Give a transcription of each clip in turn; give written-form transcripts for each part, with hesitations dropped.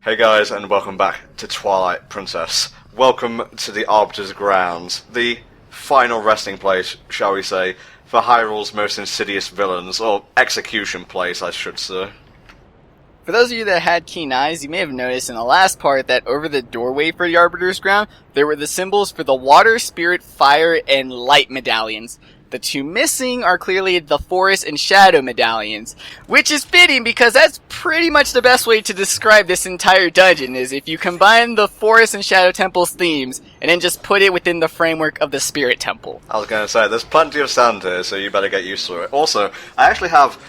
Hey guys, and welcome back to Twilight Princess. Welcome to the Arbiter's grounds, the final resting place, shall we say, for Hyrule's most insidious villains, or execution place, I should say. For those of you that had keen eyes, you may have noticed in the last part that over the doorway for the Arbiter's ground, there were the symbols for the water, spirit, fire, and light medallions. The two missing are clearly the forest and shadow medallions, which is fitting because that's pretty much the best way to describe this entire dungeon, is if you combine the forest and shadow temple's themes and then just put it within the framework of the spirit temple. I was going to say, there's plenty of sand here, so you better get used to it. Also, I actually have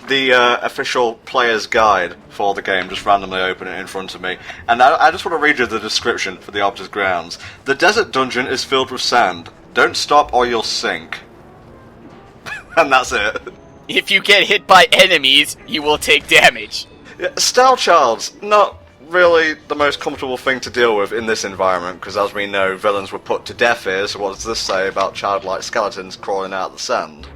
the official player's guide for the game just randomly open it in front of me, and I just want to read you the description for the Arbiter's grounds. The desert dungeon is filled with sand. Don't stop or you'll sink. And that's it. If you get hit by enemies, you will take damage. Yeah, Stallord's not really the most comfortable thing to deal with in this environment, because as we know, villains were put to death here, so what does this say about childlike skeletons crawling out of the sand?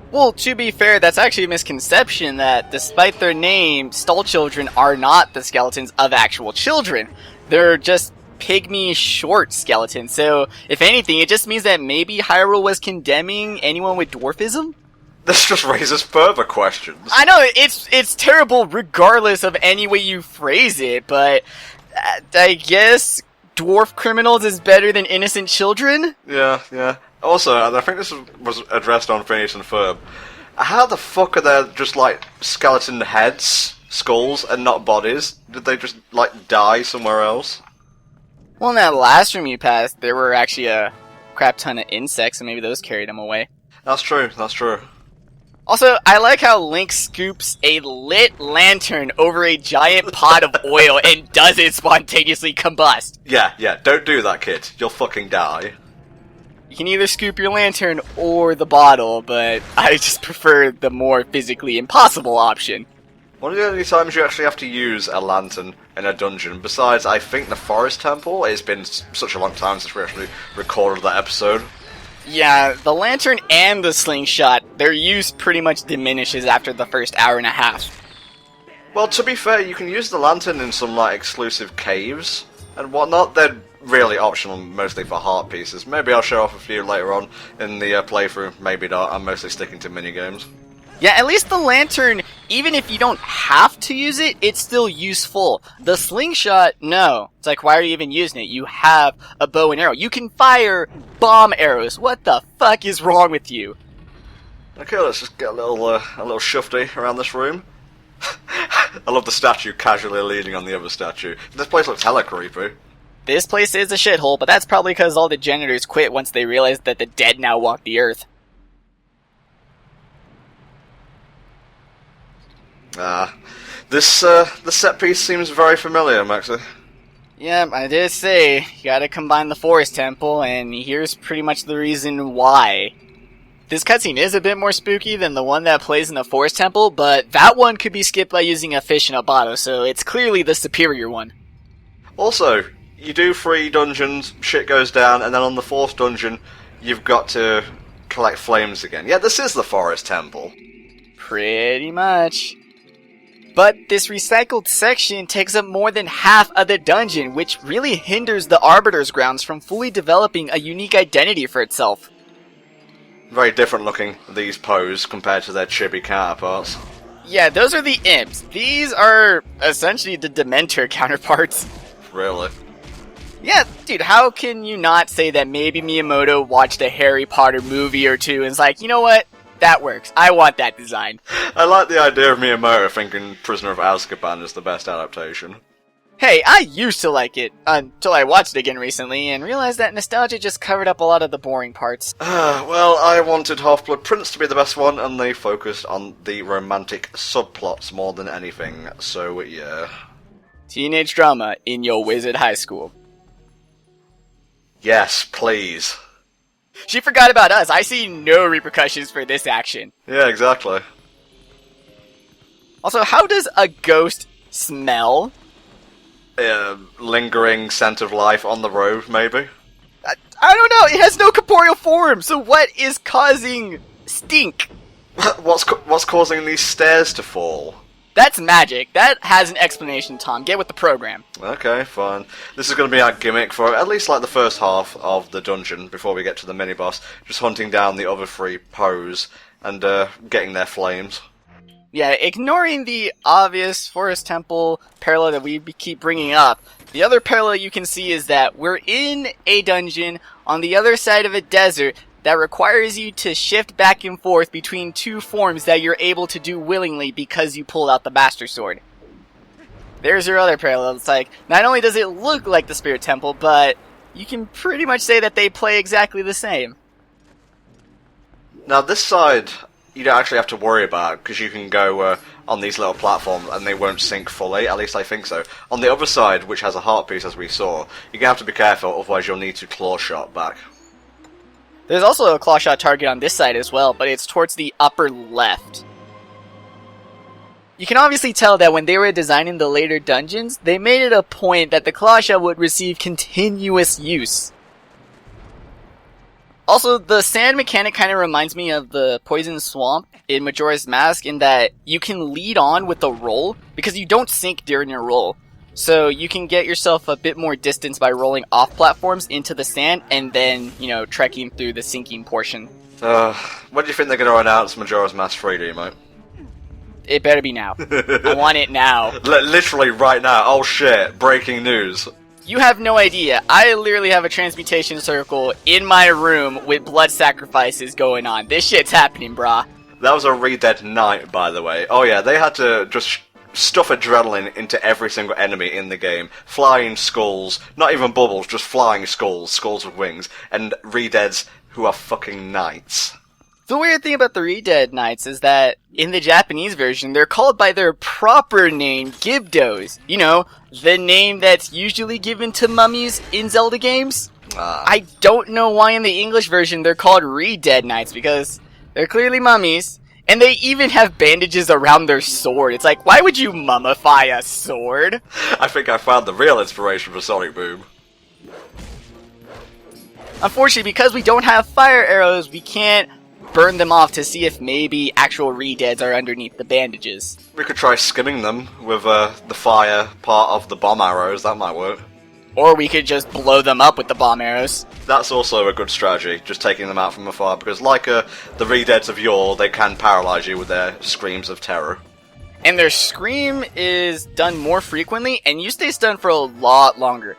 Well, to be fair, that's actually a misconception that despite their name, Stall children are not the skeletons of actual children. They're just pygmy short skeletons, so if anything, it just means that maybe Hyrule was condemning anyone with dwarfism? This just raises further questions. I know, it's terrible regardless of any way you phrase it, but I guess dwarf criminals is better than innocent children? Yeah. Also, I think this was addressed on Phineas and Ferb. How the fuck are there just, like, skeleton heads, skulls, and not bodies? Did they just, like, die somewhere else? Well, in that last room you passed, there were actually a crap ton of insects, and maybe those carried them away. That's true. Also, I like how Link scoops a lit lantern over a giant pot of oil and does it spontaneously combust. Yeah, don't do that, kid. You'll fucking die. You can either scoop your lantern or the bottle, but I just prefer the more physically impossible option. One of the only times you actually have to use a lantern in a dungeon, besides, I think, the Forest Temple. It's been such a long time since we actually recorded that episode. Yeah, the lantern and the slingshot, their use pretty much diminishes after the first hour and a half. Well, to be fair, you can use the lantern in some, like, exclusive caves and whatnot. They're really optional, mostly for heart pieces. Maybe I'll show off a few later on in the playthrough, maybe not. I'm mostly sticking to minigames. Yeah, at least the lantern, even if you don't have to use it, it's still useful. The slingshot, no. It's like, why are you even using it? You have a bow and arrow. You can fire bomb arrows. What the fuck is wrong with you? Okay, let's just get a little shufty around this room. I love the statue casually leaning on the other statue. This place looks hella creepy. This place is a shithole, but that's probably because all the janitors quit once they realized that the dead now walk the earth. This set piece seems very familiar, Maxie. Yep, I did say, you gotta combine the Forest Temple, and here's pretty much the reason why. This cutscene is a bit more spooky than the one that plays in the Forest Temple, but that one could be skipped by using a fish in a bottle, so it's clearly the superior one. Also, you do 3 dungeons, shit goes down, and then on the 4th dungeon, you've got to collect flames again. Yeah, this is the Forest Temple. Pretty much. But this recycled section takes up more than half of the dungeon, which really hinders the Arbiter's grounds from fully developing a unique identity for itself. Very different looking, these Poes, compared to their chibi counterparts. Yeah, those are the imps. These are essentially the Dementor counterparts. Really? Yeah, dude, how can you not say that maybe Miyamoto watched a Harry Potter movie or two and is like, you know what? That works. I want that design. I like the idea of Miyamoto thinking Prisoner of Azkaban is the best adaptation. Hey, I used to like it, until I watched it again recently, and realized that nostalgia just covered up a lot of the boring parts. Well, I wanted Half-Blood Prince to be the best one, and they focused on the romantic subplots more than anything, so yeah. Teenage drama in your wizard high school. Yes, please. She forgot about us. I see no repercussions for this action. Yeah, exactly. Also, how does a ghost smell? Lingering scent of life on the road, maybe? I don't know. It has no corporeal form, so what is causing stink? What's causing these stairs to fall? That's magic. That has an explanation, Tom. Get with the program. Okay, fine. This is going to be our gimmick for at least like the first half of the dungeon before we get to the mini-boss. Just hunting down the other 3 Poes and getting their flames. Yeah, ignoring the obvious Forest Temple parallel that we keep bringing up, the other parallel you can see is that we're in a dungeon on the other side of a desert that requires you to shift back and forth between 2 forms that you're able to do willingly because you pulled out the Master Sword. There's your other parallel. It's like, not only does it look like the Spirit Temple, but you can pretty much say that they play exactly the same. Now this side, you don't actually have to worry about, because you can go on these little platforms and they won't sink fully, at least I think so. On the other side, which has a heart piece as we saw, you're going to have to be careful, otherwise you'll need to claw shot back. There's also a claw shot target on this side as well, but it's towards the upper left. You can obviously tell that when they were designing the later dungeons, they made it a point that the claw shot would receive continuous use. Also, the sand mechanic kind of reminds me of the Poison Swamp in Majora's Mask in that you can lead on with the roll because you don't sink during your roll. So you can get yourself a bit more distance by rolling off platforms into the sand and then, trekking through the sinking portion. When do you think they're going to announce Majora's Mask 3D, mate? It better be now. I want it now. Literally right now. Oh shit, breaking news. You have no idea. I literally have a transmutation circle in my room with blood sacrifices going on. This shit's happening, brah. That was a Re-Dead Knight, by the way. Oh yeah, they had to just stuff adrenaline into every single enemy in the game. Flying skulls, not even bubbles, just flying skulls with wings, and Re-Deads who are fucking knights. The weird thing about the Re-Dead Knights is that in the Japanese version, they're called by their proper name, Gibdos. The name that's usually given to mummies in Zelda games. I don't know why in the English version they're called Re-Dead Knights, because they're clearly mummies. And they even have bandages around their sword. It's like, why would you mummify a sword? I think I found the real inspiration for Sonic Boom. Unfortunately, because we don't have fire arrows, we can't burn them off to see if maybe actual Re-Deads are underneath the bandages. We could try skimming them with the fire part of the bomb arrows. That might work. Or we could just blow them up with the bomb arrows. That's also a good strategy, just taking them out from afar, because like the Re-Deads of yore, they can paralyze you with their screams of terror. And their scream is done more frequently, and you stay stunned for a lot longer.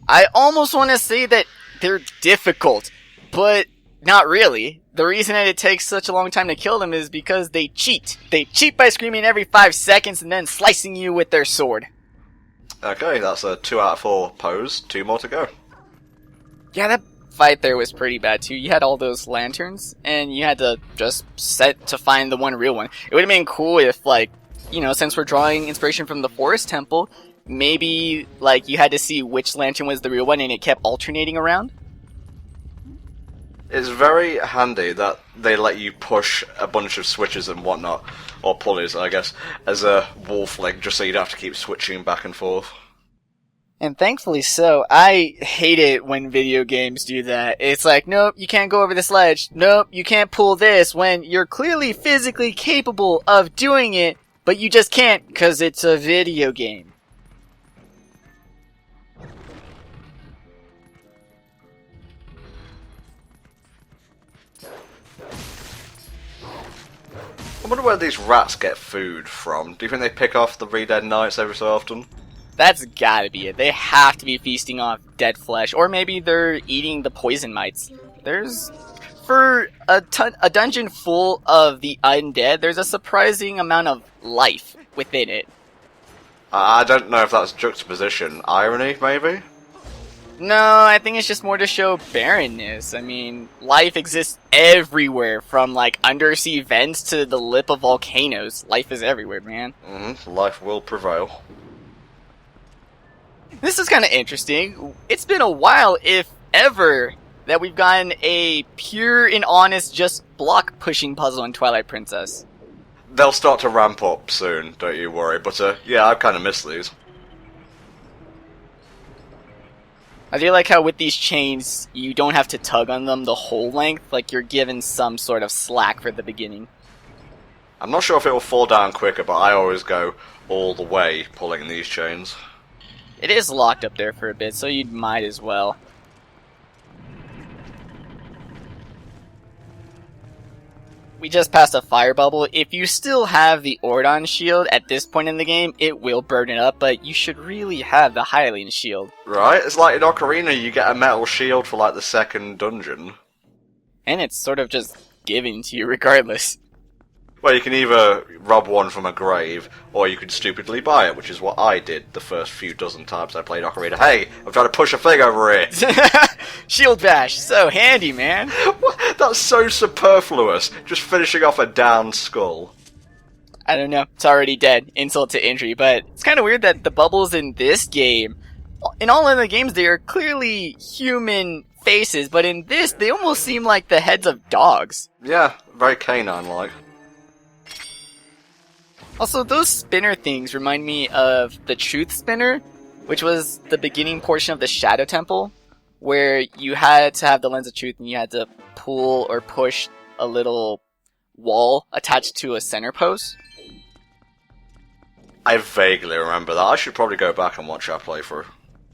I almost want to say that they're difficult, but not really. The reason that it takes such a long time to kill them is because they cheat. They cheat by screaming every 5 seconds and then slicing you with their sword. Okay, that's a 2 out of 4 pose. 2 more to go. Yeah, that fight there was pretty bad too. You had all those lanterns, and you had to just set to find the one real one. It would have been cool if, since we're drawing inspiration from the Forest Temple, maybe, you had to see which lantern was the real one and it kept alternating around. It's very handy that they let you push a bunch of switches and whatnot, or pulleys, I guess, as a wolf leg, just so you don't have to keep switching back and forth. And thankfully so. I hate it when video games do that. It's like, nope, you can't go over this ledge. Nope, you can't pull this, when you're clearly physically capable of doing it, but you just can't because it's a video game. I wonder where these rats get food from. Do you think they pick off the Re-Dead Knights every so often? That's gotta be it. They have to be feasting off dead flesh, or maybe they're eating the poison mites. For a dungeon full of the undead, there's a surprising amount of life within it. I don't know if that's juxtaposition. Irony, maybe? No, I think it's just more to show barrenness. I mean, life exists everywhere, from undersea vents to the lip of volcanoes. Life is everywhere, man. Life will prevail. This is kind of interesting. It's been a while, if ever, that we've gotten a pure and honest just block pushing puzzle in Twilight Princess. They'll start to ramp up soon, don't you worry. But yeah, I've kind of missed these. I do like how with these chains, you don't have to tug on them the whole length, you're given some sort of slack for the beginning. I'm not sure if it will fall down quicker, but I always go all the way pulling these chains. It is locked up there for a bit, so you might as well. We just passed a fire bubble. If you still have the Ordon shield at this point in the game, it will burn it up, but you should really have the Hylian shield. Right? It's like in Ocarina, you get a metal shield for like the second dungeon. And it's sort of just given to you regardless. Well, you can either rob one from a grave, or you can stupidly buy it, which is what I did the first few dozen times I played Ocarina. Hey, I'm trying to push a thing over here! Shield bash, so handy, man! What? That's so superfluous, just finishing off a downed skull. I don't know, it's already dead, insult to injury, but it's kind of weird that the bubbles in this game, in all other games they are clearly human faces, but in this they almost seem like the heads of dogs. Yeah, very canine-like. Also, those spinner things remind me of the Truth Spinner, which was the beginning portion of the Shadow Temple, where you had to have the Lens of Truth and you had to pull or push a little wall attached to a center post. I vaguely remember that. I should probably go back and watch that playthrough.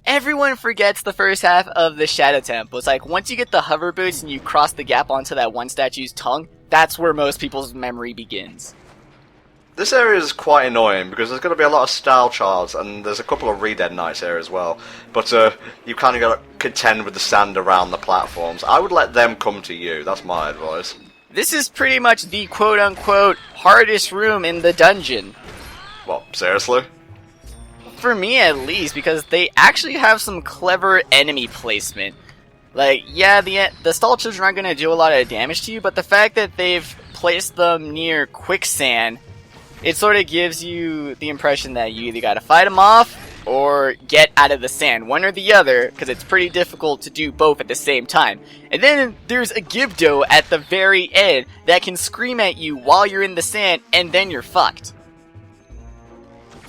Everyone forgets the first half of the Shadow Temple. It's like, once you get the hover boots and you cross the gap onto that one statue's tongue, that's where most people's memory begins. This area is quite annoying because there's going to be a lot of style charts and there's a couple of Re-Dead Knights here as well. But you kind of got to contend with the sand around the platforms. I would let them come to you. That's my advice. This is pretty much the quote-unquote hardest room in the dungeon. What, seriously? For me at least, because they actually have some clever enemy placement. Like, yeah, the stall children aren't going to do a lot of damage to you, but the fact that they've placed them near quicksand, it sort of gives you the impression that you either gotta fight them off or get out of the sand. One or the other, because it's pretty difficult to do both at the same time. And then there's a Gibdo at the very end that can scream at you while you're in the sand, and then you're fucked.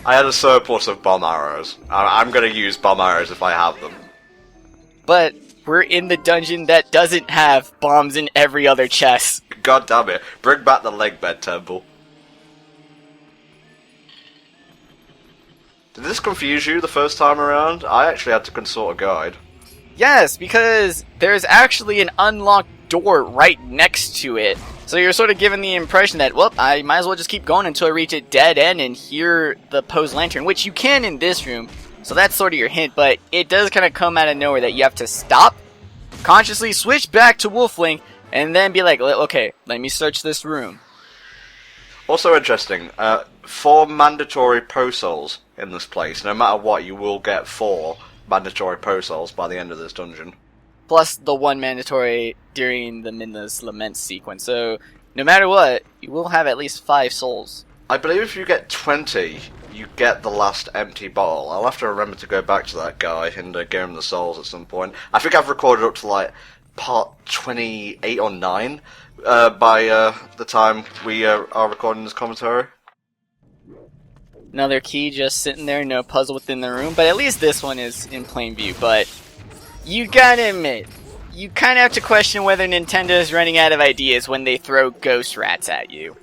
I had a surplus of bomb arrows. I'm gonna use bomb arrows if I have them. But we're in the dungeon that doesn't have bombs in every other chest. God damn it. Bring back the leg bed temple. Did this confuse you the first time around? I actually had to consult a guide. Yes, because there's actually an unlocked door right next to it. So you're sort of given the impression that, well, I might as well just keep going until I reach a dead end and hear the Poes lantern, which you can in this room. So that's sort of your hint, but it does kind of come out of nowhere that you have to stop, consciously switch back to Wolfling, and then be like, okay, let me search this room. Also interesting, 4 mandatory Poe souls in this place. No matter what, you will get 4 mandatory Poe souls by the end of this dungeon. Plus the 1 mandatory during the Midna's Lament sequence. So no matter what, you will have at least 5 souls. I believe if you get 20, you get the last empty bottle. I'll have to remember to go back to that guy and give him the souls at some point. I think I've recorded up to like part 28 or 9 by the time we are recording this commentary. Another key just sitting there, no puzzle within the room, but at least this one is in plain view. But you gotta admit, you kinda have to question whether Nintendo is running out of ideas when they throw ghost rats at you.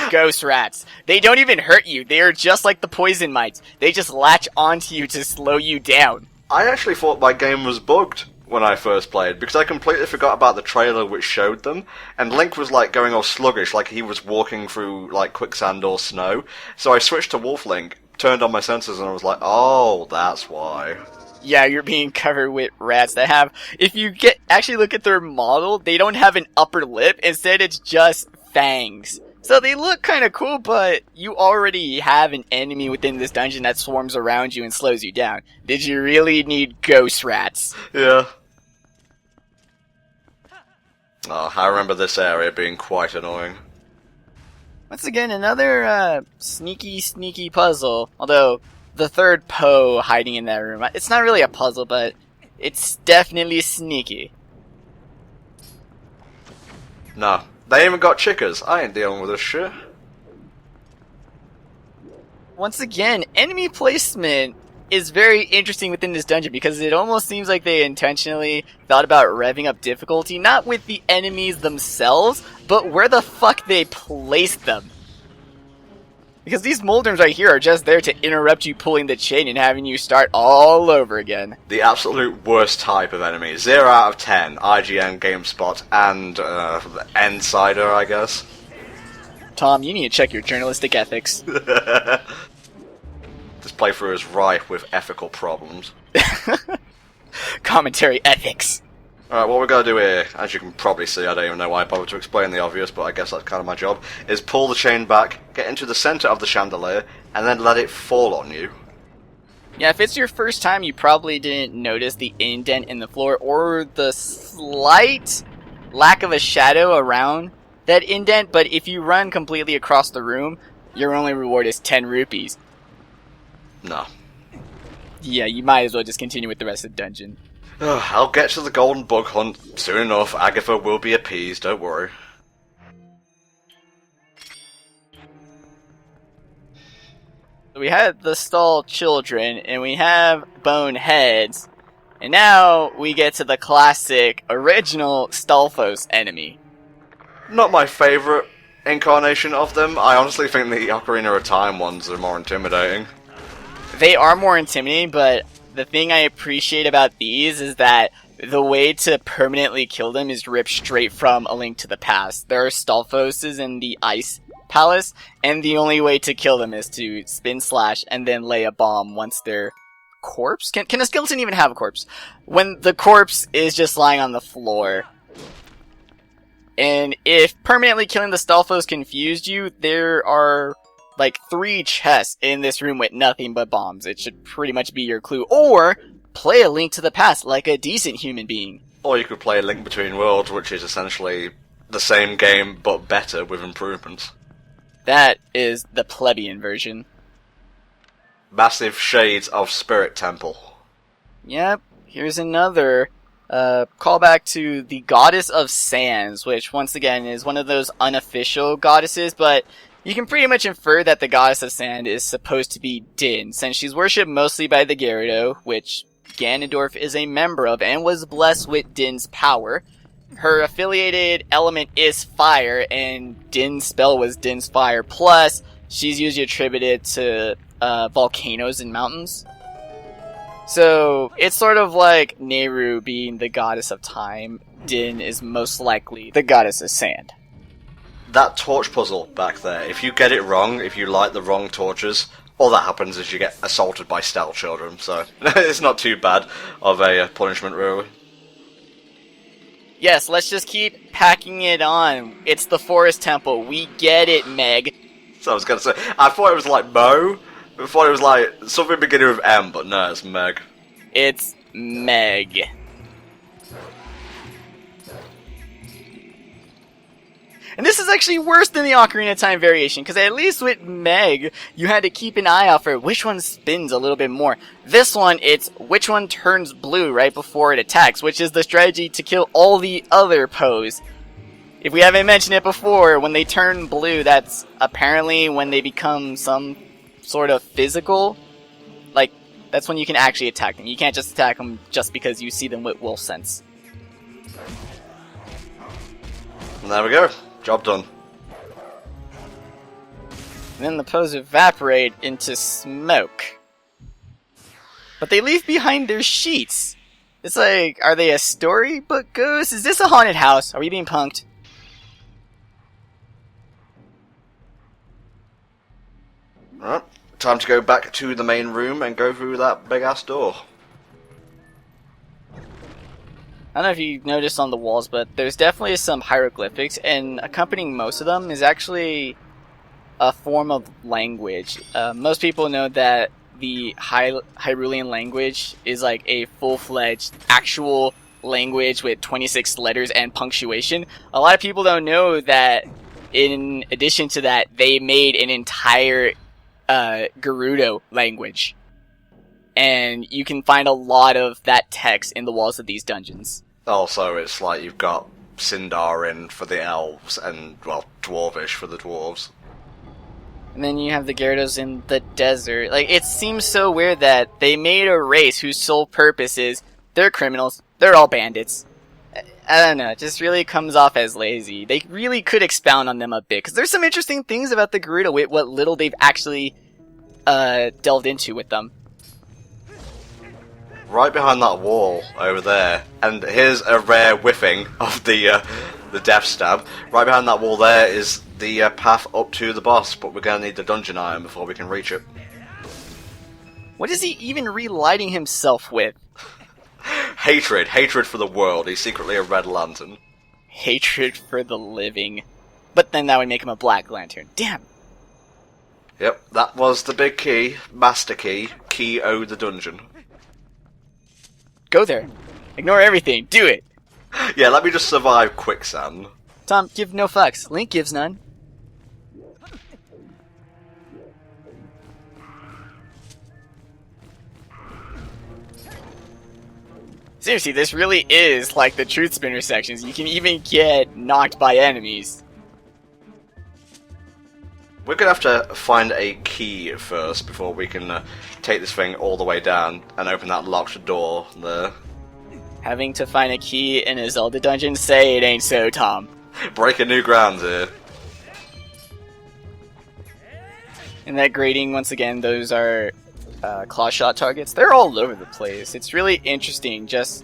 Ghost rats. They don't even hurt you, they are just like the poison mites. They just latch onto you to slow you down. I actually thought my game was bugged when I first played, because I completely forgot about the trailer which showed them, and Link was like going all sluggish, like he was walking through like quicksand or snow. So I switched to Wolf Link, turned on my sensors, and I was like, oh, that's why. Yeah, you're being covered with rats that have, if you actually look at their model, they don't have an upper lip, instead it's just fangs. So they look kinda cool, but you already have an enemy within this dungeon that swarms around you and slows you down. Did you really need ghost rats? Yeah. Oh, I remember this area being quite annoying. Once again, another sneaky puzzle. Although, the third Poe hiding in that room. It's not really a puzzle, but it's definitely sneaky. No. They even got chickers. I ain't dealing with this shit. Once again, enemy placement is very interesting within this dungeon because it almost seems like they intentionally thought about revving up difficulty, not with the enemies themselves, but where the fuck they placed them. Because these Moldrums right here are just there to interrupt you pulling the chain and having you start all over again. The absolute worst type of enemy. 0 out of 10. IGN, GameSpot, and Insider, I guess. Tom, you need to check your journalistic ethics. This playthrough is rife with ethical problems. Commentary ethics. Alright, what we're going to do here, as you can probably see, I don't even know why I bothered to explain the obvious, but I guess that's kind of my job, is pull the chain back, get into the center of the chandelier, and then let it fall on you. Yeah, if it's your first time, you probably didn't notice the indent in the floor or the slight lack of a shadow around that indent, but if you run completely across the room, your only reward is 10 rupees. No. Yeah, you might as well just continue with the rest of the dungeon. I'll get to the golden bug hunt soon enough. Agatha will be appeased, don't worry. We had the stall children, and we have bone heads, and now we get to the classic, original Stalfos enemy. Not my favourite incarnation of them. I honestly think the Ocarina of Time ones are more intimidating. They are more intimidating, but the thing I appreciate about these is that the way to permanently kill them is ripped straight from A Link to the Past. There are Stalfoses in the Ice Palace, and the only way to kill them is to spin slash and then lay a bomb once their corpse? Can a skeleton even have a corpse? When the corpse is just lying on the floor. And if permanently killing the Stalfos confused you, there are like 3 chests in this room with nothing but bombs. It should pretty much be your clue. Or play A Link to the Past like a decent human being. Or you could play A Link Between Worlds, which is essentially the same game but better with improvements. That is the plebeian version. Massive Shades of Spirit Temple. Yep, here's another callback to the Goddess of Sands, which once again is one of those unofficial goddesses, but you can pretty much infer that the Goddess of Sand is supposed to be Din, since she's worshipped mostly by the Gyarados, which Ganondorf is a member of and was blessed with Din's power. Her affiliated element is fire, and Din's spell was Din's fire, plus she's usually attributed to volcanoes and mountains. So it's sort of like Nehru being the goddess of time. Din is most likely the goddess of sand. That torch puzzle back there, if you get it wrong, if you light the wrong torches, all that happens is you get assaulted by stealth children, so it's not too bad of a punishment, really. Yes, let's just keep packing it on. It's the Forest Temple. We get it, Meg. So I was gonna say, I thought it was like Mo. I thought it was like something beginning with M, but no, it's Meg. It's Meg. And this is actually worse than the Ocarina of Time variation, because at least with Meg, you had to keep an eye out for which one spins a little bit more. This one, it's which one turns blue right before it attacks, which is the strategy to kill all the other Poes. If we haven't mentioned it before, when they turn blue, that's apparently when they become some sort of physical. Like, that's when you can actually attack them. You can't just attack them just because you see them with wolf sense. And there we go. Job done. And then the Poes evaporate into smoke. But they leave behind their sheets. It's like, are they a storybook ghost? Is this a haunted house? Are we being punked? Alright, time to go back to the main room and go through that big ass door. I don't know if you noticed on the walls, but there's definitely some hieroglyphics, and accompanying most of them is actually a form of language. Most people know that the Hyrulean language is like a full-fledged actual language with 26 letters and punctuation. A lot of people don't know that in addition to that, they made an entire Gerudo language. And you can find a lot of that text in the walls of these dungeons. Also, it's like you've got Sindarin for the elves and, well, Dwarvish for the dwarves. And then you have the Gyarados in the desert. Like, it seems so weird that they made a race whose sole purpose is they're criminals, they're all bandits. I don't know, it just really comes off as lazy. They really could expound on them a bit, because there's some interesting things about the Gerudo with what little they've actually delved into with them. Right behind that wall over there, and here's a rare whiffing of the death stab. Right behind that wall there is the path up to the boss, but we're going to need the dungeon item before we can reach it. What is he even relighting himself with? Hatred. Hatred for the world. He's secretly a red lantern. Hatred for the living. But then that would make him a black lantern. Damn. Yep, that was the big key. Master key. Key o the dungeon. Go there. Ignore everything. Do it. Yeah, let me just survive quicksand. Tom, give no fucks. Link gives none. Seriously, this really is like the Truth Spinner sections. You can even get knocked by enemies. We're going to have to find a key first before we can take this thing all the way down and open that locked door there. Having to find a key in a Zelda dungeon? Say it ain't so, Tom. Breaking new ground here. And that grading, once again, those are claw shot targets. They're all over the place. It's really interesting just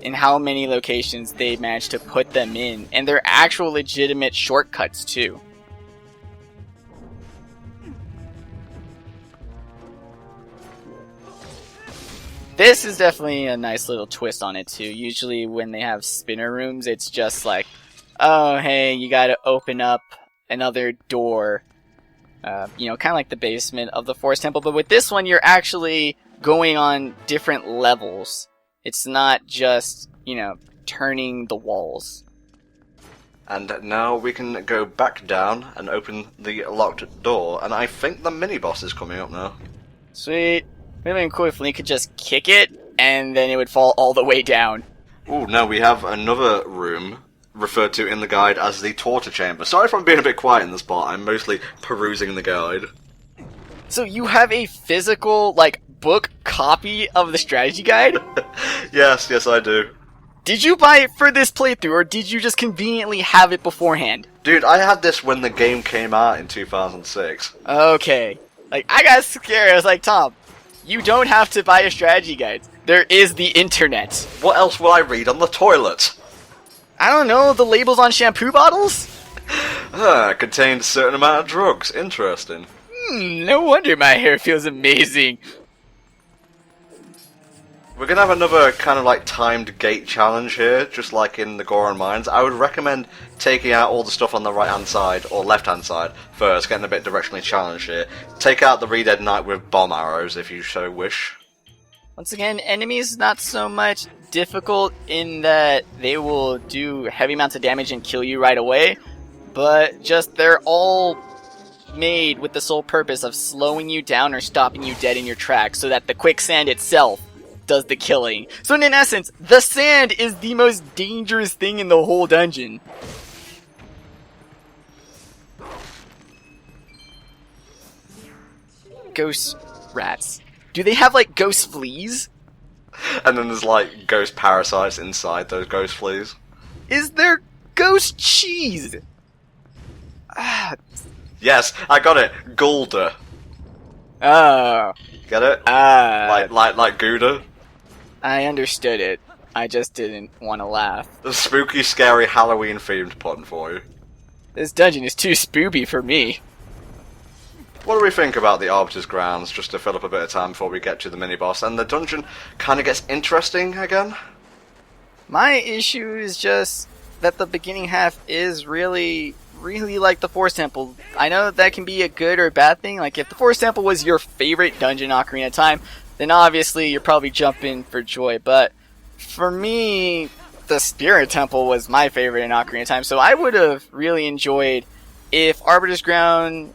in how many locations they managed to put them in. And they're actual legitimate shortcuts, too. This is definitely a nice little twist on it, too. Usually when they have spinner rooms, it's just like, oh, hey, you gotta open up another door. You know, kind of like the basement of the Forest Temple. But with this one, you're actually going on different levels. It's not just, you know, turning the walls. And now we can go back down and open the locked door. And I think the mini-boss is coming up now. Sweet. It would have been cool if Link could just kick it, and then it would fall all the way down. Ooh, no, we have another room referred to in the guide as the torture chamber. Sorry if I'm being a bit quiet in this part, I'm mostly perusing the guide. So you have a physical, like, book copy of the strategy guide? Yes, I do. Did you buy it for this playthrough, or did you just conveniently have it beforehand? Dude, I had this when the game came out in 2006. Okay. Like, I got scared. I was like, Tom, you don't have to buy a strategy guide. There is the internet. What else will I read on the toilet? I don't know, the labels on shampoo bottles? Contains a certain amount of drugs. Interesting. No wonder my hair feels amazing. We're gonna have another kind of like timed gate challenge here, just like in the Goron Mines. I would recommend taking out all the stuff on the right hand side or left hand side first, getting a bit directionally challenged here. Take out the Red Knight with bomb arrows if you so wish. Once again, enemies not so much difficult in that they will do heavy amounts of damage and kill you right away, but just they're all made with the sole purpose of slowing you down or stopping you dead in your tracks so that the quicksand itself does the killing. So in essence, the sand is the most dangerous thing in the whole dungeon. Ghost rats. Do they have like ghost fleas? And then there's like ghost parasites inside those ghost fleas. Is there ghost cheese? Ah. Yes, I got it. Gulda. Oh. Get it? Like Gouda. I understood it. I just didn't want to laugh. The spooky, scary Halloween-themed pun for you. This dungeon is too spooky for me. What do we think about the Arbiter's grounds, just to fill up a bit of time before we get to the mini-boss? And the dungeon kind of gets interesting again? My issue is just that the beginning half is really like the Forest Temple. I know that can be a good or bad thing. Like, if the Forest Temple was your favorite dungeon Ocarina of Time, then obviously you're probably jumping for joy. But for me, the Spirit Temple was my favorite in Ocarina of Time, so I would have really enjoyed if Arbiter's Ground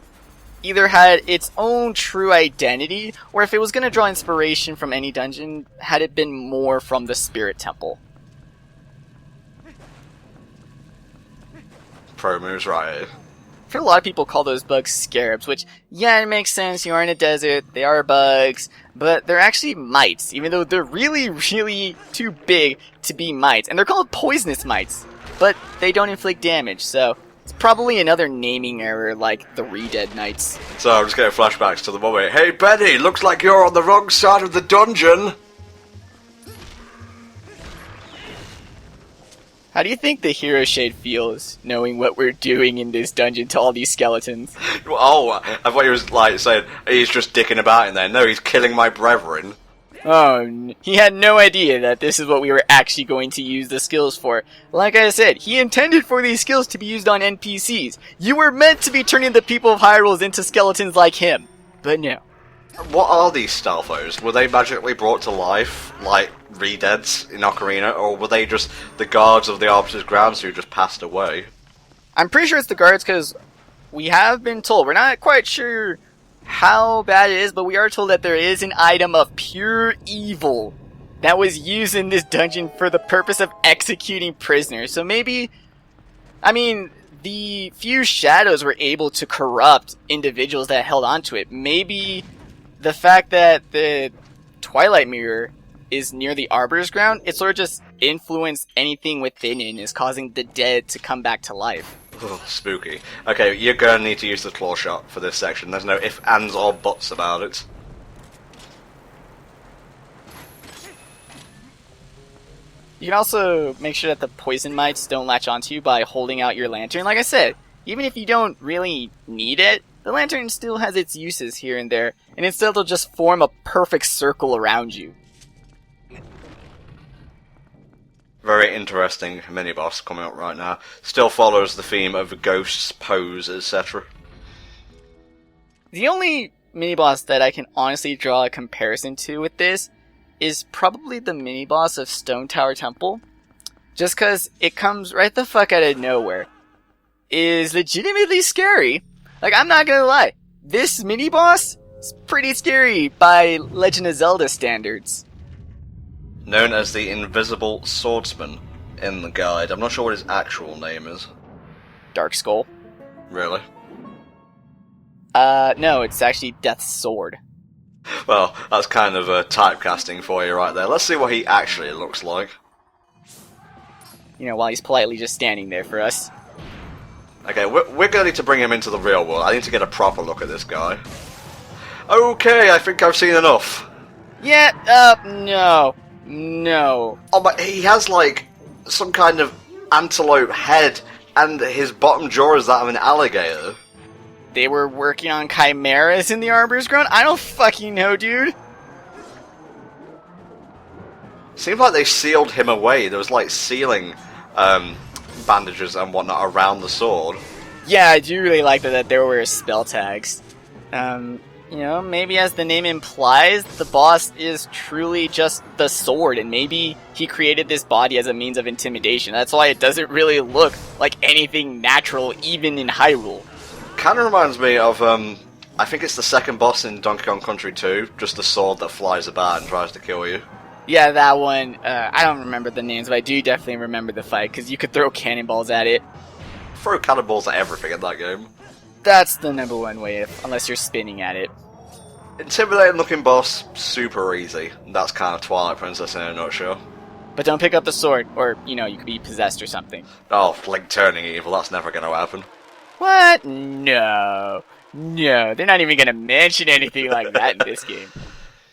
either had its own true identity, or if it was going to draw inspiration from any dungeon, had it been more from the Spirit Temple. Pro moves right. heard a lot of people call those bugs scarabs, which, yeah, it makes sense. You are in a desert, they are bugs, but they're actually mites, even though they're really, really too big to be mites. And they're called poisonous mites, but they don't inflict damage, so it's probably another naming error like the Re-Dead Knights. So I'm just getting flashbacks to the moment. Hey Benny, looks like you're on the wrong side of the dungeon! How do you think the Hero Shade feels, knowing what we're doing in this dungeon to all these skeletons? Oh, I thought he was like saying, he's just dicking about in there. No, he's killing my brethren. Oh, he had no idea that this is what we were actually going to use the skills for. Like I said, he intended for these skills to be used on NPCs. You were meant to be turning the people of Hyrule into skeletons like him. But no. What are these Stalfos? Were they magically brought to life, like Re-Deads in Ocarina, or were they just the guards of the Arbiter's grounds who just passed away? I'm pretty sure it's the guards, because we have been told, we're not quite sure how bad it is, but we are told that there is an item of pure evil that was used in this dungeon for the purpose of executing prisoners. So maybe, I mean, the few shadows were able to corrupt individuals that held onto it. Maybe the fact that the Twilight Mirror is near the Arbiter's ground, it sort of just influenced anything within it and is causing the dead to come back to life. Ugh, spooky. Okay, you're gonna need to use the claw shot for this section. There's no ifs, ands, or buts about it. You can also make sure that the poison mites don't latch onto you by holding out your lantern. Like I said, even if you don't really need it, the lantern still has its uses here and there, and instead they'll just form a perfect circle around you. Very interesting mini-boss coming up right now. Still follows the theme of ghosts, Poes, etc. The only mini-boss that I can honestly draw a comparison to with this is probably the mini-boss of Stone Tower Temple. Just cause it comes right the fuck out of nowhere. Is legitimately scary. Like, I'm not gonna lie. This mini-boss is pretty scary by Legend of Zelda standards. Known as the Invisible Swordsman in the guide. I'm not sure what his actual name is. Dark Skull. Really? No, it's actually Death's Sword. Well, that's kind of a typecasting for you right there. Let's see what he actually looks like. You know, while he's politely just standing there for us. Okay, we're gonna need to bring him into the real world. I need to get a proper look at this guy. Okay, I think I've seen enough. Yeah, no. No. Oh, but he has, like, some kind of antelope head, and his bottom jaw is that of an alligator. They were working on chimeras in the Arbiter's ground? I don't fucking know, dude. Seems like they sealed him away. There was, like, sealing, bandages and whatnot around the sword. Yeah, I do really like that there were spell tags. You know, maybe as the name implies, the boss is truly just the sword, and maybe he created this body as a means of intimidation. That's why it doesn't really look like anything natural, even in Hyrule. Kind of reminds me of, I think it's the second boss in Donkey Kong Country 2, just the sword that flies about and tries to kill you. Yeah, that one, I don't remember the names, but I do definitely remember the fight, because you could throw cannonballs at it. Throw cannonballs at everything in that game. That's the number one way, unless you're spinning at it. Intimidating looking boss, super easy. That's kind of Twilight Princess in a nutshell. But don't pick up the sword, or, you know, you could be possessed or something. Oh, Link turning evil, that's never going to happen. What? No. No, they're not even going to mention anything like that in this game.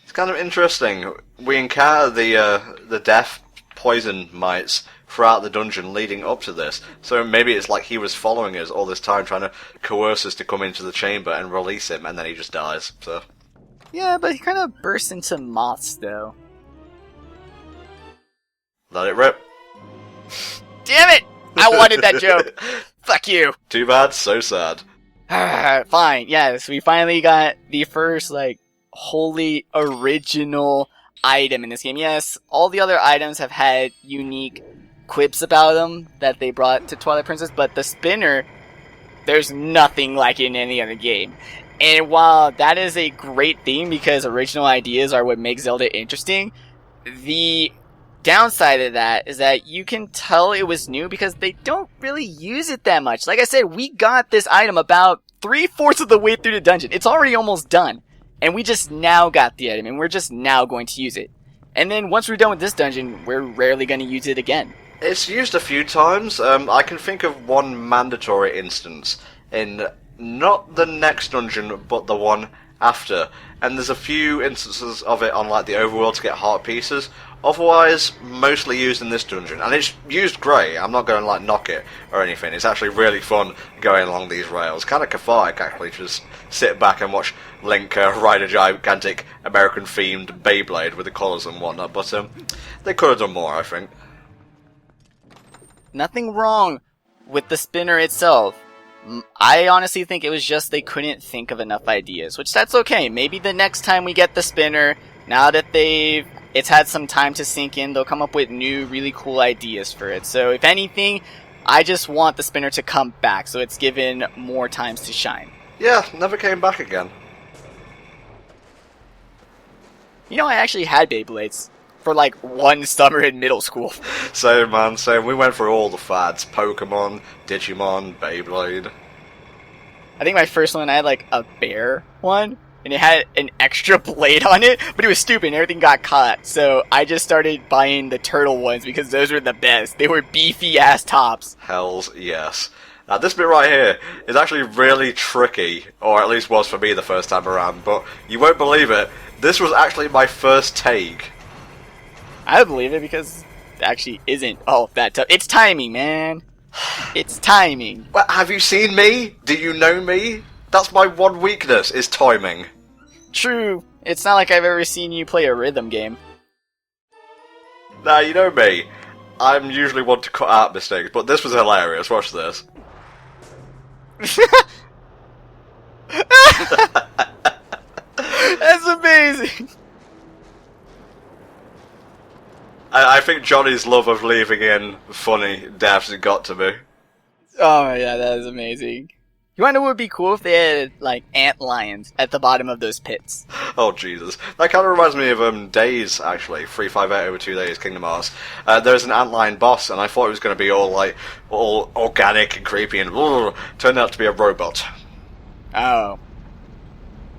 It's kind of interesting. We encounter the death poison mites throughout the dungeon leading up to this. So maybe it's like he was following us all this time, trying to coerce us to come into the chamber and release him, and then he just dies, so... Yeah, but he kind of bursts into moths, though. Let it rip. Damn it! I wanted that joke. Fuck you. Too bad, so sad. Fine, yes, we finally got the first, like, wholly original item in this game. Yes, all the other items have had unique quips about them that they brought to Twilight Princess, but the spinner, there's nothing like it in any other game. And while that is a great thing because original ideas are what make Zelda interesting, the downside of that is that you can tell it was new because they don't really use it that much. Like I said, we got this item about 3/4 of the way through the dungeon. It's already almost done. And we just now got the item, and we're just now going to use it. And then once we're done with this dungeon, we're rarely going to use it again. It's used a few times. I can think of one mandatory instance in not the next dungeon, but the one after. And there's a few instances of it on like the overworld to get heart pieces. Otherwise, mostly used in this dungeon, and it's used great. I'm not going to like knock it or anything. It's actually really fun going along these rails. Kind of cathartic, actually, to just sit back and watch Link ride a gigantic American-themed Beyblade with the colours and whatnot. But they could have done more, I think. Nothing wrong with the spinner itself. I honestly think it was just they couldn't think of enough ideas, which that's okay. Maybe the next time we get the spinner, now that it's had some time to sink in, they'll come up with new, really cool ideas for it. So if anything, I just want the spinner to come back, so it's given more times to shine. Yeah, never came back again. You know, I actually had Beyblades for like one summer in middle school. Same, man, same. We went through all the fads. Pokemon, Digimon, Beyblade. I think my first one, I had like a bear one, and it had an extra blade on it, but it was stupid and everything got caught. So I just started buying the turtle ones because those were the best. They were beefy ass tops. Hells yes. Now this bit right here is actually really tricky, or at least was for me the first time around, but you won't believe it, this was actually my first take. I believe it because it actually isn't all that tough. It's timing, man. It's timing. Well, have you seen me? Do you know me? That's my one weakness, is timing. True. It's not like I've ever seen you play a rhythm game. Nah, you know me. I'm usually one to cut out mistakes, but this was hilarious. Watch this. That's amazing. I think Johnny's love of leaving in funny deaths got to me. Oh my god, that is amazing. You wanna know what would be cool if they had, like, ant lions at the bottom of those pits? Oh, Jesus. That kind of reminds me of Days, actually. 358 over 2 days, Kingdom Hearts. There's an antlion boss, and I thought it was going to be all organic and creepy, and turned out to be a robot. Oh.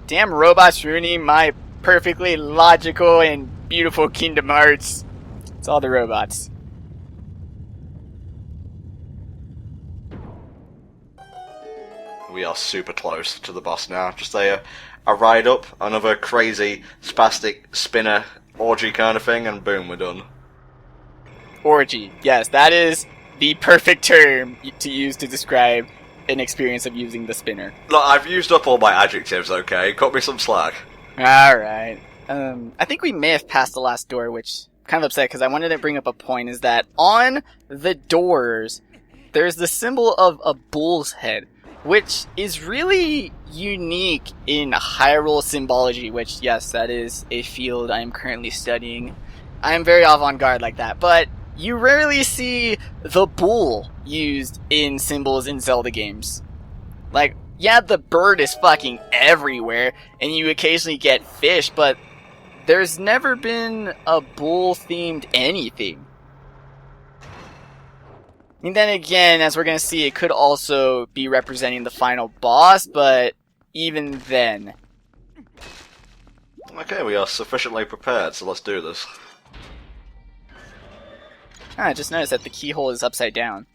Damn robots ruining my perfectly logical and beautiful Kingdom Hearts. It's all the robots. We are super close to the boss now. Just a ride up, another crazy, spastic spinner orgy kind of thing, and boom, we're done. Orgy. Yes, that is the perfect term to use to describe an experience of using the spinner. Look, I've used up all my adjectives, okay? Cut me some slack. Alright. I think we may have passed the last door, which I'm kind of upset because I wanted to bring up a point, is that on the doors, there's the symbol of a bull's head, which is really unique in Hyrule symbology, which, yes, that is a field I am currently studying. I am very avant-garde like that, but you rarely see the bull used in symbols in Zelda games. Like, yeah, the bird is fucking everywhere, and you occasionally get fish, but there's never been a bull-themed anything. And then again, as we're going to see, it could also be representing the final boss, but even then. Okay, we are sufficiently prepared, so let's do this. I just noticed that the keyhole is upside down.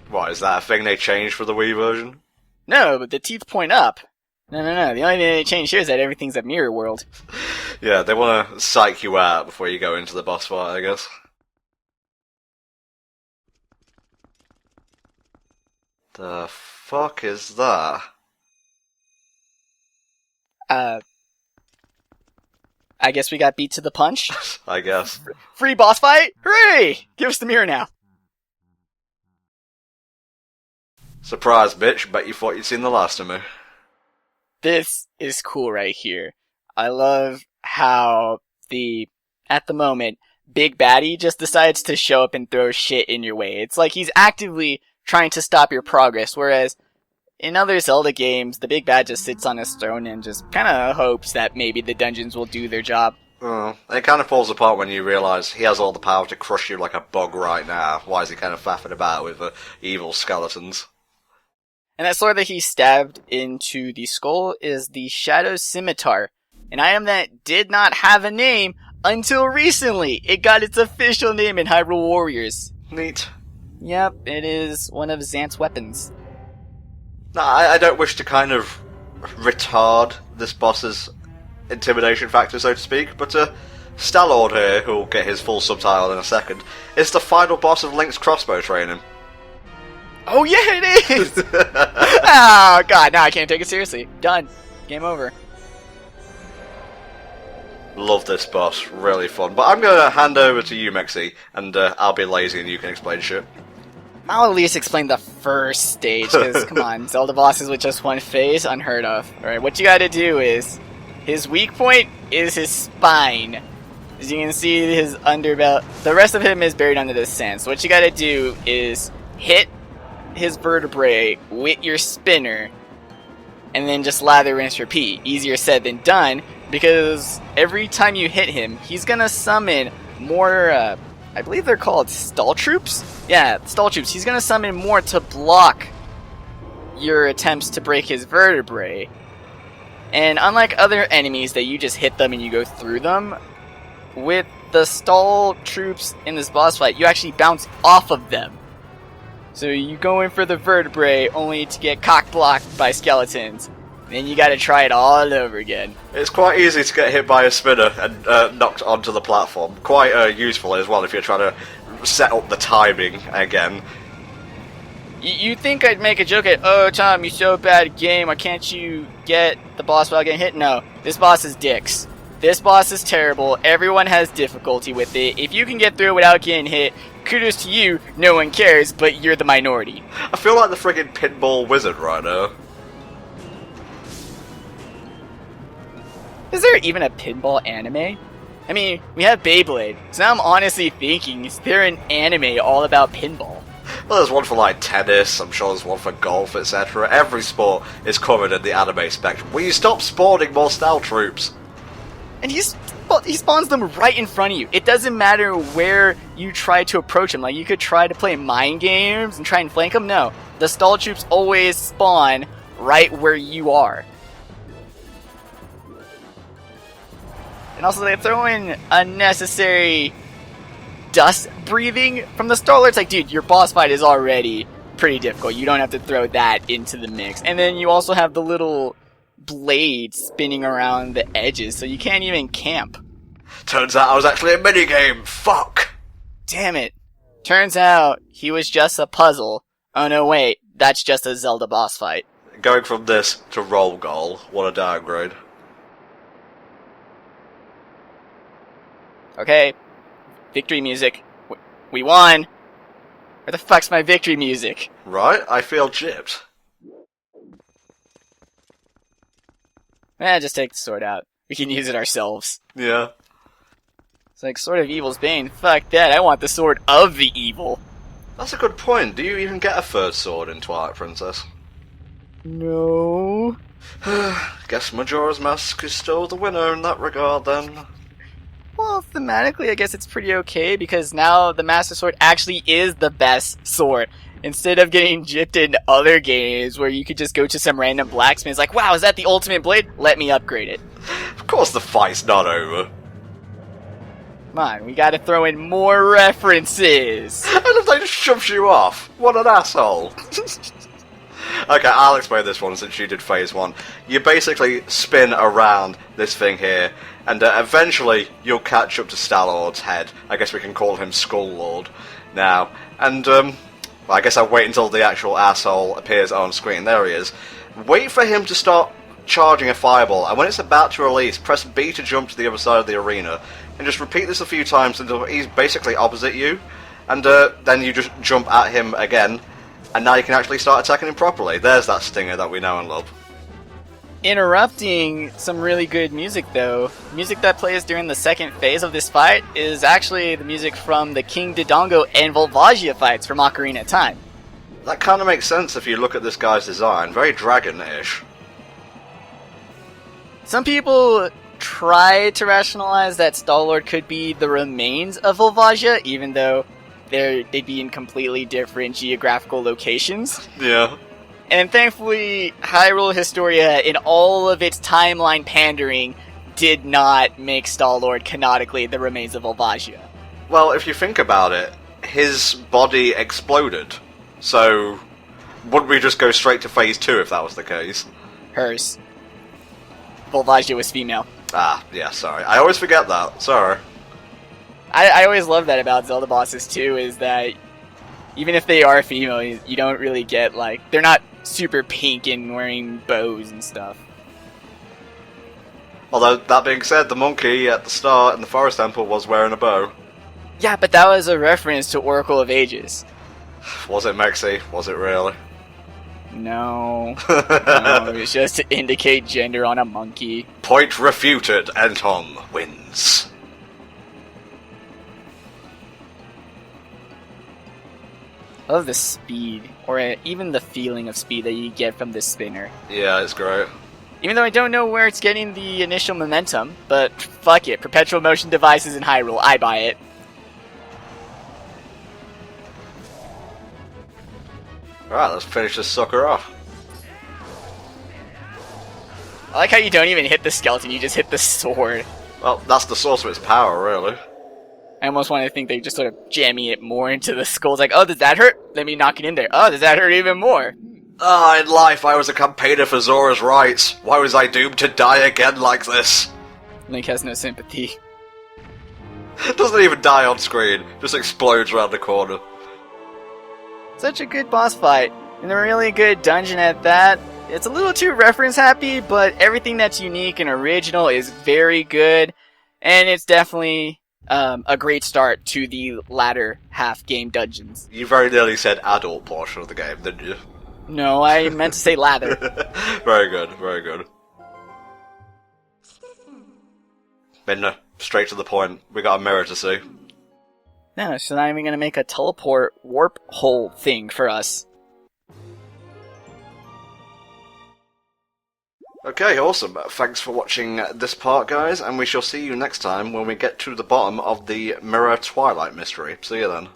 What, is that a thing they changed for the Wii version? No, but the teeth point up. No. The only thing they changed here is that everything's a mirror world. Yeah, they want to psych you out before you go into the boss fight, I guess. The fuck is that? I guess we got beat to the punch. I guess. Free boss fight? Hooray! Give us the mirror now. Surprise, bitch. Bet you thought you'd seen the last of me. This is cool right here. I love how at the moment, Big Baddie just decides to show up and throw shit in your way. It's like he's actively trying to stop your progress, whereas in other Zelda games, the Big Bad just sits on his throne and just kind of hopes that maybe the dungeons will do their job. It kind of falls apart when you realise he has all the power to crush you like a bug right now. Why is he kind of faffing about with evil skeletons? And that sword that he stabbed into the skull is the Shadow Scimitar, an item that did not have a name until recently. It got its official name in Hyrule Warriors. Neat. Yep, it is one of Xant's weapons. No, I don't wish to kind of retard this boss's intimidation factor, so to speak, but Stallord here, who'll get his full subtitle in a second, is the final boss of Link's crossbow training. Oh yeah, it is! Oh god, now I can't take it seriously. Done. Game over. Love this boss, really fun. But I'm going to hand over to you, Mexi, and I'll be lazy and you can explain shit. I'll at least explain the first stage, because come on, Zelda bosses with just one phase, unheard of. Alright, what you gotta do is, his weak point is his spine. As you can see, his underbelly, the rest of him is buried under the sand. So what you gotta do is hit his vertebrae with your spinner, and then just lather, rinse, repeat. Easier said than done, because every time you hit him, he's gonna summon more, I believe they're called stall troops? Yeah, stall troops. He's gonna summon more to block your attempts to break his vertebrae. And unlike other enemies that you just hit them and you go through them, with the stall troops in this boss fight, you actually bounce off of them. So you go in for the vertebrae only to get cock-blocked by skeletons. Then you gotta try it all over again. It's quite easy to get hit by a spinner and knocked onto the platform. Quite useful as well if you're trying to set up the timing again. You think I'd make a joke at, oh Tom, you're so bad at game, why can't you get the boss without getting hit? No, this boss is dicks. This boss is terrible, everyone has difficulty with it. If you can get through it without getting hit, kudos to you, no one cares, but you're the minority. I feel like the friggin' pinball wizard right now. Is there even a pinball anime? I mean, we have Beyblade, so now I'm honestly thinking, is there an anime all about pinball? Well, there's one for like tennis, I'm sure there's one for golf, etc. Every sport is covered in the anime spectrum. Will you stop spawning more style troops? And he spawns them right in front of you. It doesn't matter where you try to approach him. Like, you could try to play mind games and try and flank him. No, the stall troops always spawn right where you are. And also, they throw in unnecessary dust breathing from the Stallord. It's like, dude, your boss fight is already pretty difficult. You don't have to throw that into the mix. And then you also have the little blade spinning around the edges, so you can't even camp. Turns out I was actually a minigame. Fuck! Damn it. Turns out he was just a puzzle. Oh no, wait. That's just a Zelda boss fight. Going from this to roll goal. What a downgrade. Okay. Victory music. We won! Where the fuck's my victory music? Right? I feel gypped. Just take the sword out. We can use it ourselves. Yeah. It's like, Sword of Evil's Bane. Fuck that, I want the Sword of the Evil. That's a good point. Do you even get a third sword in Twilight Princess? No. Guess Majora's Mask is still the winner in that regard, then. Well, thematically, I guess it's pretty okay, because now the Master Sword actually is the best sword. Instead of getting gypped in other games where you could just go to some random blacksmith, it's like, wow, is that the ultimate blade? Let me upgrade it. Of course the fight's not over. Come on, we gotta throw in more references. And if they just shoves you off, what an asshole. Okay, I'll explain this one since you did phase 1. You basically spin around this thing here, and eventually you'll catch up to Stallord's head. I guess we can call him Stalllord now. And, well, I guess I'll wait until the actual asshole appears on screen. There he is. Wait for him to start charging a fireball, and when it's about to release, press B to jump to the other side of the arena. And just repeat this a few times until he's basically opposite you. And then you just jump at him again. And now you can actually start attacking him properly. There's that stinger that we know and love. Interrupting some really good music, though. Music that plays during the second phase of this fight is actually the music from the King Dodongo and Volvagia fights from Ocarina of Time. That kind of makes sense if you look at this guy's design. Very dragon-ish. Some people tried to rationalize that Stallord could be the remains of Volvagia, even though they'd be in completely different geographical locations. Yeah. And thankfully, Hyrule Historia, in all of its timeline pandering, did not make Stallord canonically the remains of Volvagia. Well, if you think about it, his body exploded. So, wouldn't we just go straight to phase 2 if that was the case? Hers. Volvagia was female. Ah, yeah, sorry. I always forget that. Sorry. I always love that about Zelda bosses, too, is that even if they are female, you don't really get, like, they're not super pink and wearing bows and stuff. Although, that being said, the monkey at the start in the Forest Temple was wearing a bow. Yeah, but that was a reference to Oracle of Ages. Was it, Mexi? Was it really? No. No, it was just to indicate gender on a monkey. Point refuted, Anton wins. I love the speed, or even the feeling of speed that you get from this spinner. Yeah, it's great. Even though I don't know where it's getting the initial momentum, but fuck it, perpetual motion devices in Hyrule, I buy it. Alright, let's finish this sucker off. I like how you don't even hit the skeleton, you just hit the sword. Well, that's the source of its power, really. I almost want to think they're just sort of jamming it more into the skull. It's like, oh, does that hurt? Let me knock it in there. Oh, does that hurt even more? Ah, in life I was a campaigner for Zora's rights. Why was I doomed to die again like this? Link has no sympathy. Doesn't even die on screen, just explodes around the corner. Such a good boss fight, and a really good dungeon at that. It's a little too reference happy, but everything that's unique and original is very good, and it's definitely a great start to the latter half game dungeons. You very nearly said adult portion of the game, didn't you? No, I meant to say lather. Very good, very good. Midna, straight to the point. We got a mirror to see. No, so now we're gonna make a teleport warp hole thing for us. Okay, awesome. Thanks for watching this part, guys, and we shall see you next time when we get to the bottom of the Mirror Twilight mystery. See you then.